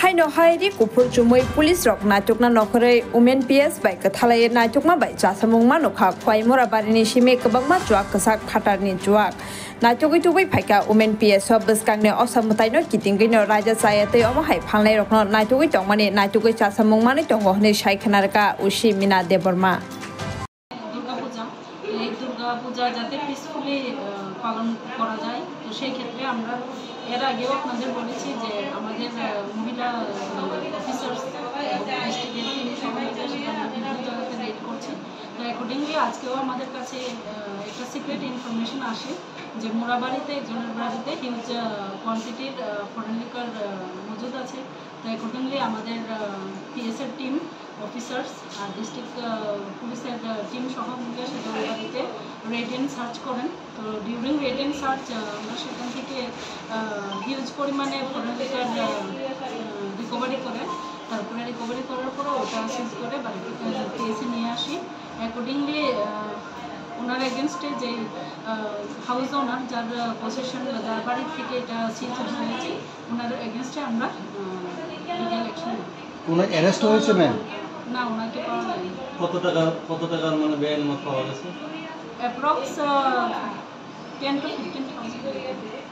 haino hairi kupur chumui police rok natukna nokhore women PS bai kathalai natukma bai chasamungma nokha khwaimora barini sime kabangma chuak kasak phatarni chuak natukui tubai phaika women PS of biskangne osamutai no kitingui no raja sayate omo hai phanglai rokno natukui tongmani natukui chasamungma ni tongo hne saikhanarka ushi mina deborma পূজা যাতে peacefully পালন করা যায় তো সেই ক্ষেত্রে আমরা এর আগেও আপনাদের বলেছি যে আমাদের মহিলা অফিসার্স জায়গাতে রেড করছে তো অ্যাকর্ডিংলি আজকেও আমাদের কাছে একটা সিক্রেট ইনফরমেশন আসে যে মোরাবাড়িতে একজনের বাড়িতে হিউজ কোয়ান্টিটির ফরেন লিকার মজুদ আছে তো অ্যাকর্ডিংলি আমাদের পিএসের টিম অফিসার্স আর ডিস্ট্রিক্ট পুলিশের টিম সহ মিলে সেটা বাড়িতে রেড অ্যান্ড সার্চ করেন তো ডিউরিং রেড অ্যান্ড সার্চ আমরা সেখান থেকে হিউজ পরিমাণে ফরেন লিকার রিকভারি করে তারপরে রিকভারি করার পরে ওটা সিজ করে বাড়িতে পিএসে নিয়ে আসি অ্যাকর্ডিংলি ওনার এগেনস্টে যে হাউস ওনার যার পজিশন বা যার বাড়ির থেকে এটা সিজ হয়েছে ওনার এগেনস্টে আমরা লিগ্যাল অ্যাকশন ওনার অ্যারেস্ট হয়েছে ম্যাম না ওনাকে পাওয়া যায়নি কত টাকার মানে বেআইনি মদ পাওয়া গেছে অ্যাপ্রক্স 10 to 15,000